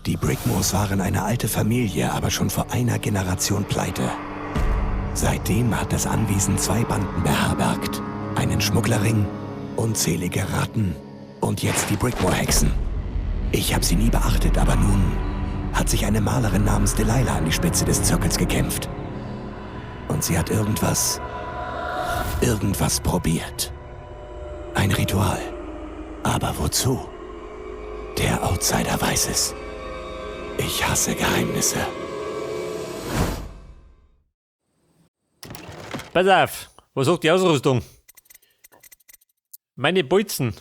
Die Brickmores waren eine alte Familie, aber schon vor einer Generation pleite. Seitdem hat das Anwesen 2 Banden beherbergt. Einen Schmugglerring, unzählige Ratten und jetzt die Brickmore-Hexen. Ich habe sie nie beachtet, aber nun hat sich eine Malerin namens Delilah an die Spitze des Zirkels gekämpft. Und sie hat irgendwas probiert. Ein Ritual. Aber wozu? Der Outsider weiß es. Ich hasse Geheimnisse. Pass auf, was sagt die Ausrüstung? Meine Bolzen.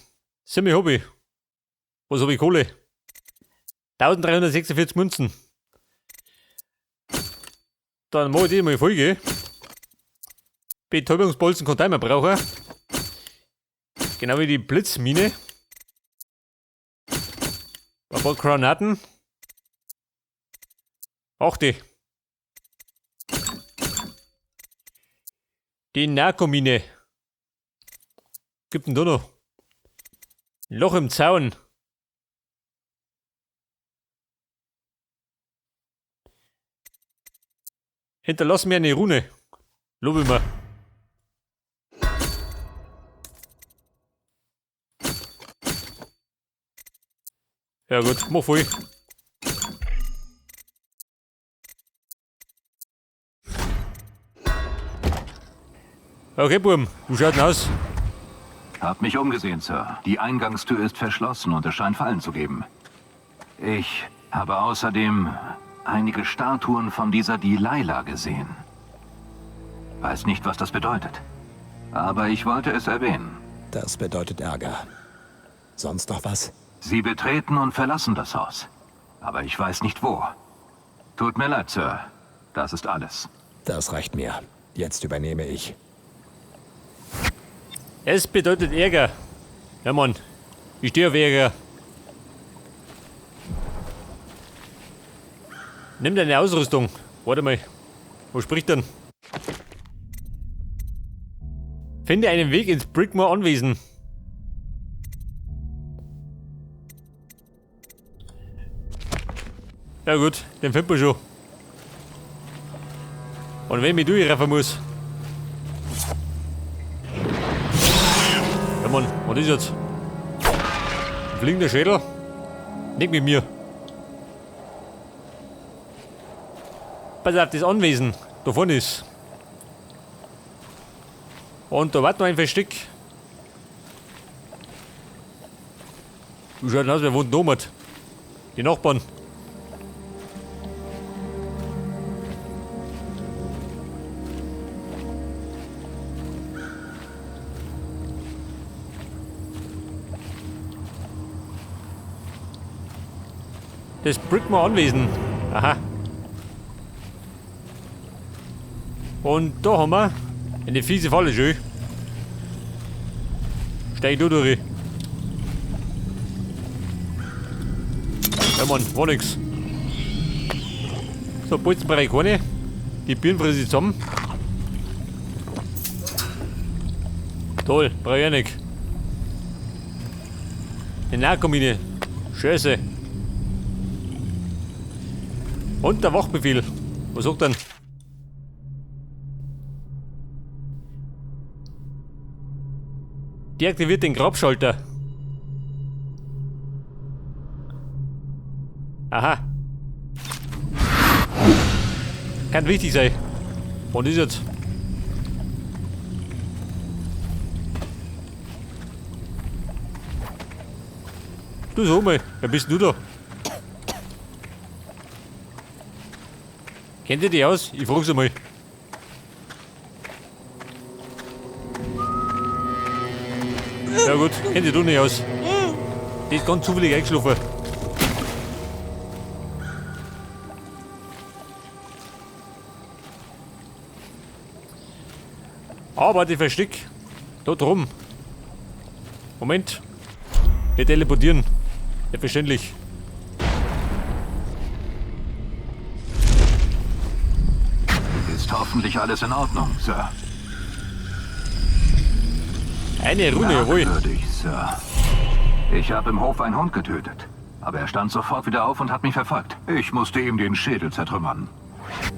Simmel hab ich. Was hab ich Kohle? 1346 Münzen. Dann mach ich die mal voll, gell? Betäubungsbolzen kann ich mal brauchen. Genau wie die Blitzmine. Ein paar Granaten. 8. Die Narkomine. Gibt denn da noch? Loch im Zaun. Hinterlass mir eine Rune. Lobe mir. Ja gut, mach voll. Okay, Buben, wie schaut denn aus? Hab mich umgesehen, Sir. Die Eingangstür ist verschlossen und es scheint Fallen zu geben. Ich habe außerdem einige Statuen von dieser Delilah gesehen. Weiß nicht, was das bedeutet. Aber ich wollte es erwähnen. Das bedeutet Ärger. Sonst noch was? Sie betreten und verlassen das Haus. Aber ich weiß nicht wo. Tut mir leid, Sir. Das ist alles. Das reicht mir. Jetzt übernehme ich. Es bedeutet Ärger. Ja, Mann. Ich stehe auf Ärger. Nimm deine Ausrüstung. Warte mal. Wo spricht denn? Finde einen Weg ins Brickmore Anwesen. Ja gut, den finden wir schon. Und wenn ich mich durchraffen muss. Ja Mann, was ist jetzt? Ein fliegender Schädel? Nicht mit mir. Pass auf, das Anwesen. Da vorne ist. Und da wartet noch ein Versteck. Wie schaut denn aus, wer wohnt da mit? Die Nachbarn. Das Brickmore Anwesen. Aha. Und da haben wir eine fiese Falle schön. Steig du durch. Ja Mann, war nix. So, Bolzen brauche ich keine. Die Birnen friss ich zusammen. Toll, brauche ich auch nicht. Eine Narkomine. Scheiße. Und der Wachbefehl. Was sagt denn? Deaktiviert den Grabschalter. Aha. Kann wichtig sein. Und ist jetzt? Du sag mal, wer bist du da? Kennt ihr die aus? Ich frag's einmal. Ja gut, kennt ihr du nicht aus. Die ist ganz zufällig eingeschlafen. Aber die Versteck. Da drum. Moment. Wir teleportieren. Selbstverständlich. Ist hoffentlich alles in Ordnung, Sir. Eine Rune, jawohl. Merkwürdig, Sir. Ich habe im Hof einen Hund getötet. Aber er stand sofort wieder auf und hat mich verfolgt. Ich musste ihm den Schädel zertrümmern.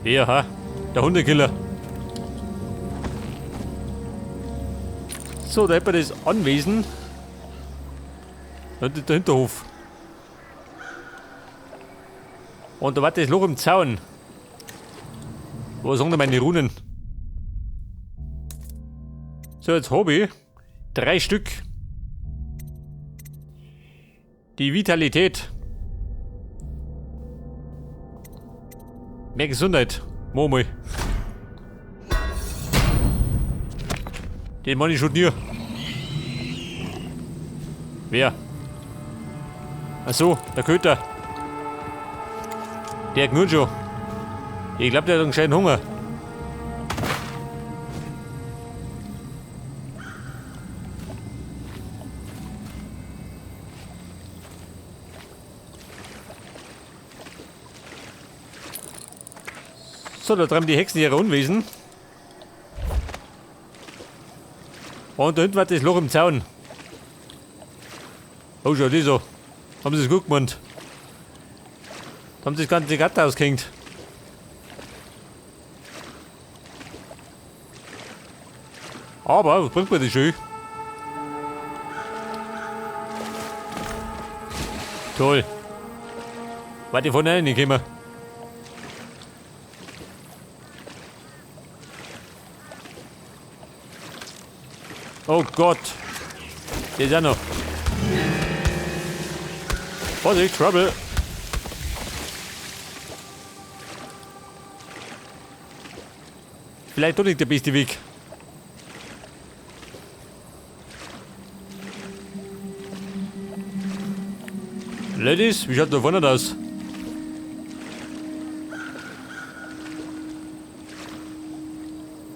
Hier, ha? Der Hundekiller. So, da hat man das Anwesen. Und der Hinterhof. Und da war das Loch im Zaun. Wo sind denn meine Runen? So, jetzt habe ich 3 Stück. Die Vitalität. Mehr Gesundheit. Mal. Den Mann ich schon nie. Wer? Achso, der Köter. Der hat nun schon. Ich glaube, der hat einen kleinen Hunger. So, da treiben die Hexen ihre Unwesen. Und da hinten war das Loch im Zaun. Oh, schau, die so. Haben sie es gut gemacht. Haben sie das ganze Gatter ausgehängt. Aber, was bringt mir das schön? Toll. Warte, von rein, ich komm. Oh Gott. Der ist ja noch. Vorsicht, Trouble. Vielleicht doch nicht der beste Weg. Ladies, wie schaut da vorne aus?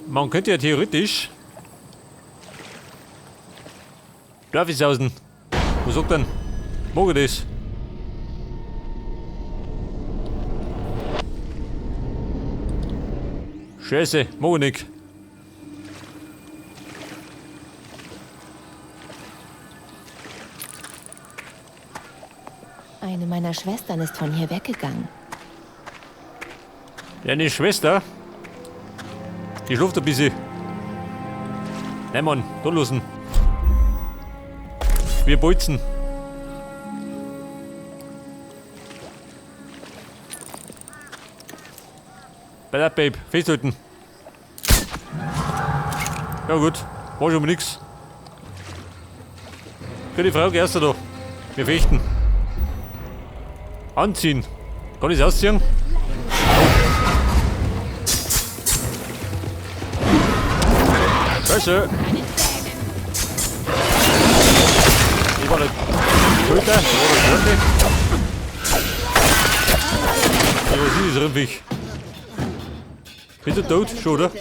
Man könnte ja theoretisch Dorfishausen. Wo sagt denn? Mag ich das? Scheiße, mag ich nicht. Eine meiner Schwestern ist von hier weggegangen. Deine Schwester? Die schläft ein bisschen. Nein, Mann, da losen. Wir bolzen. Bei der Babe, festhalten. Ja gut, war schon mal nix. Gute Frage, erster da. Wir fechten. Anziehen. Kann ich es ausziehen? Scheiße. Ich war der Köter, ich war der Schurke. Ja, was ist das Rimpfig? Bist du tot? Schon, oder?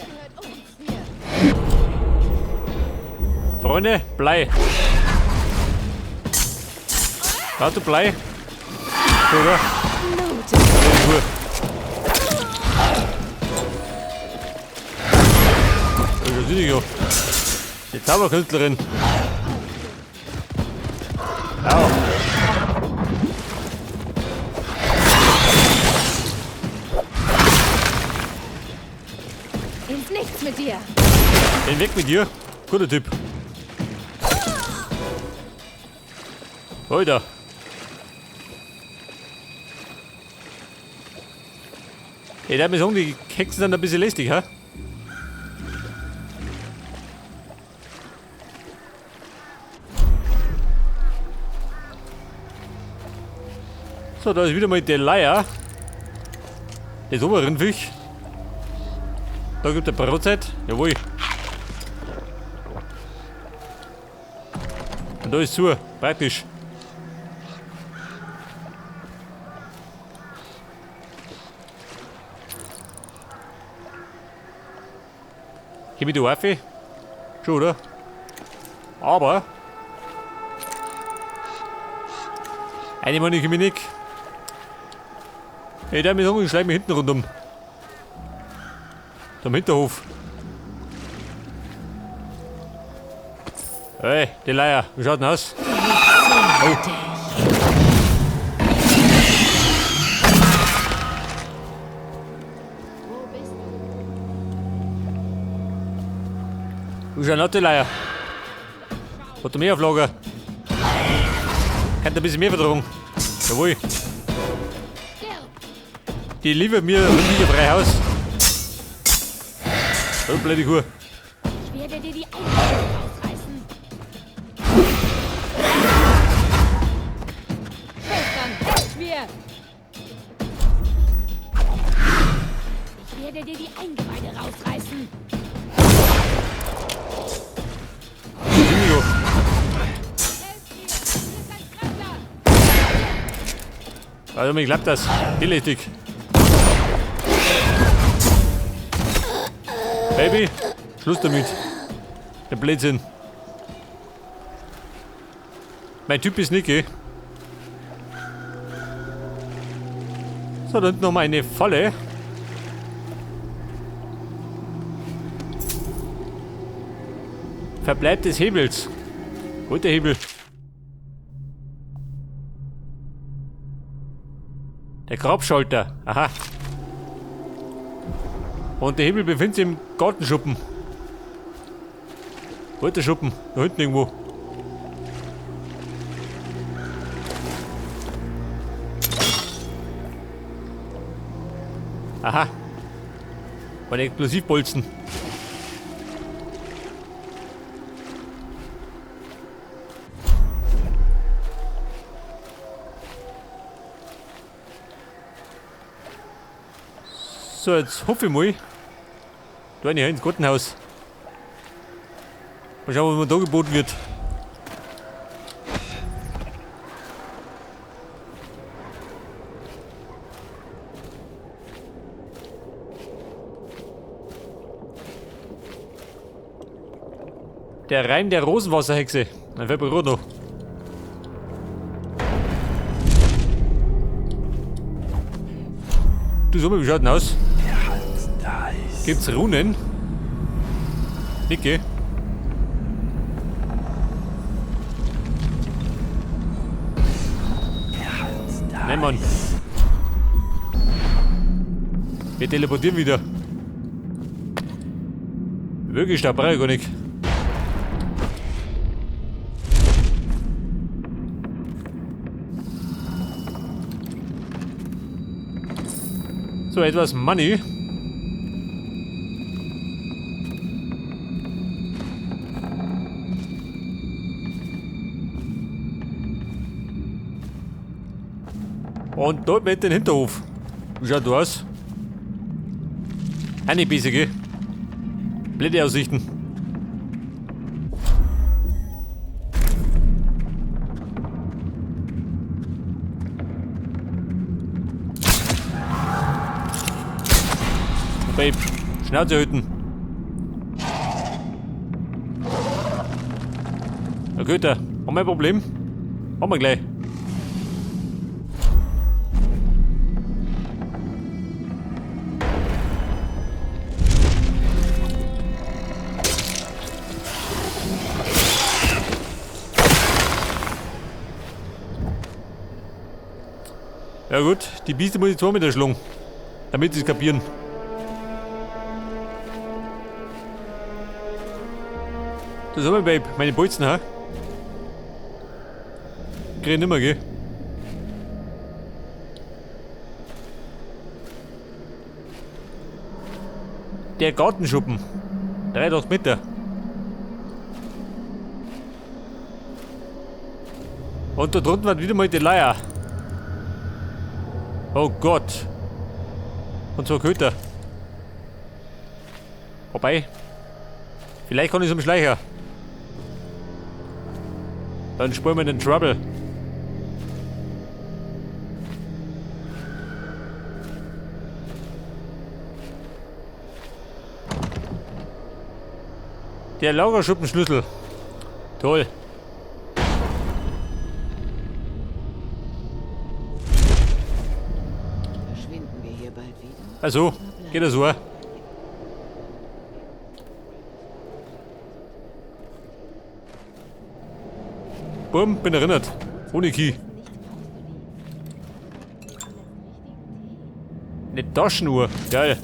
Freunde, Blei. Hast du Blei? Schon, oder? Ja, gut. Das ist ja die Zauberkünstlerin. Au. Ins Nichts mit dir. Den weg mit dir. Guter Typ. Alter. Ey, der hat mir sagen, die Hexen sind ein bisschen lästig, ha? So, da ist wieder mal der Leier. Das Oberrindviech. Da gibt es eine Brotzeit. Jawohl. Und da ist zu. Praktisch. Gib mir die Waffe. Schon, oder? Aber. Eine Mann, ich gebe mich nicht. Ey, der mit Hunger schleicht mich hinten rundum. Da im Hinterhof. Hey, die Leier, wie schaut denn aus? Oh. Du Charlotte Leier. Hat er mehr auf Lager? Kann ein bisschen mehr Verdrohung. Jawohl. Die liefert mir ein frei Haus. Oh, blöde Kuh. Ich werde dir die Augen ausreißen. Schwestern, helft mir! Ich werde dir die Eingeweide rausreißen. Bingo. Also mir klappt das. Billig. Baby, Schluss damit. Der Blödsinn. Mein Typ ist Niki. So, da unten nochmal eine Falle. Verbleib des Hebels. Wo ist der Hebel? Der Grabschalter. Aha. Und der Hebel befindet sich im Gartenschuppen. Wo ist der Schuppen? Da hinten irgendwo. Aha. War ein Explosivbolzen. So, jetzt hoffe ich mal. Da rein ins Gartenhaus. Mal schauen, was mir da geboten wird. Der Reim der Rosenwasserhexe. Dann fällt mir gerade noch. Du sag mal, wie schaut denn aus? Gibt's Runen? Nicke. Nein, Mann. Wir teleportieren wieder. Wirklich, da brauche ich gar nicht. So, etwas Money. Und dort mit den Hinterhof. Wie schaut du aus? Eine bissige. Blöde Aussichten. Babe, Schnauze hüten. Na gut, haben wir ein Problem? Haben wir gleich. Ja gut, die Bieste muss ich zwar mit erschlungen, damit sie es kapieren. Das haben wir, Babe, meine Bolzen, ha? Krieg nimmer, gell? Der Gartenschuppen. 3,8 Meter. Und da drunten war wieder mal die Leier. Oh Gott. Und so Köter. Wobei. Vielleicht kann ich zum Schleicher. Dann spüren wir den Trouble. Der Lagerschuppenschlüssel. Toll. Verschwinden wir hier bald wieder. Also, geht das so. Bumm, bin erinnert. Ohne Key. Eine Taschenuhr. Geil.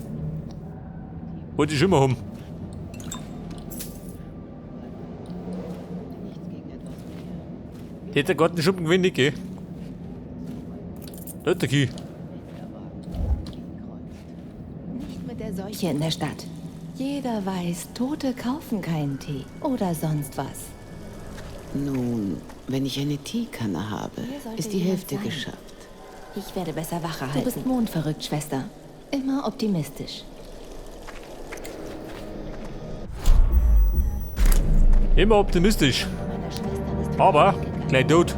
Wollte ich immer haben. Der hat der Gartenschuppen gewinnt nicht, gell? Da ist der Key. Nicht mit der Seuche in der Stadt. Jeder weiß, Tote kaufen keinen Tee oder sonst was. Nun, wenn ich eine Teekanne habe, Hier sollte ist die jemand Hälfte sein. geschafft. Ich werde besser Wache halten. Du bist mondverrückt, Schwester. Immer optimistisch. Immer optimistisch. Meiner Schwestern ist von Aber hier weggegangen. gleich tot.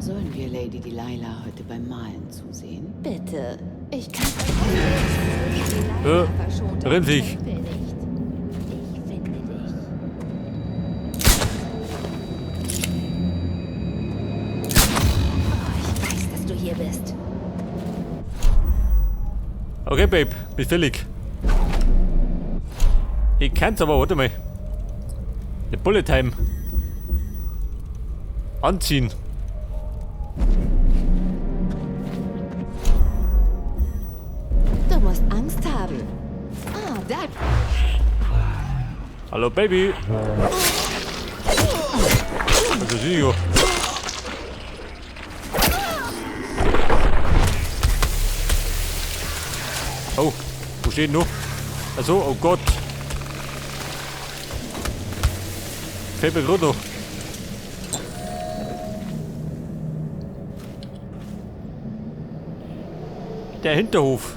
Sollen wir Lady Delilah heute beim Malen zusehen? Bitte. Ich kann Rindviech. Ich finde dich. Oh, ich weiß, dass du hier bist. Okay, Babe, bist fällig. Ich kann's aber, warte mal. Die Bullet Time. Anziehen. Du musst Angst haben. Ah, da. Hallo, Baby. Das ist Ingo. Oh, wo steht noch? Achso, oh Gott. Fällt mir gerade noch. Der Hinterhof.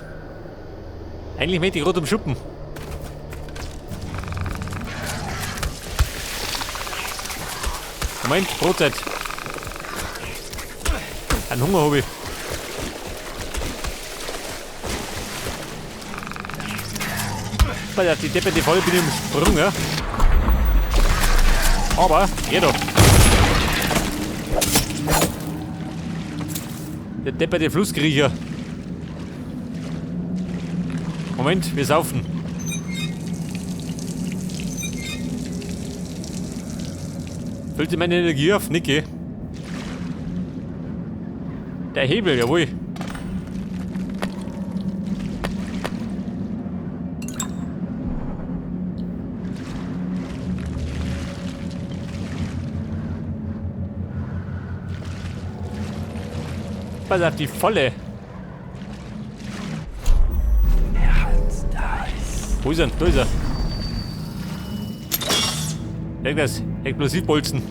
Eigentlich möchte ich gerade am Schuppen. Moment, Brotzeit. Einen Hunger habe ich. Die Deppe, die voll bin ich im Sprung, ja. Aber, jeder. Der Deppe, der Flusskriecher. Moment, wir saufen. Füllt sie meine Energie auf? Nicke. Der Hebel, jawohl. Pass auf die volle. Wo ist er? Da ist er. Leg das. Explosivbolzen.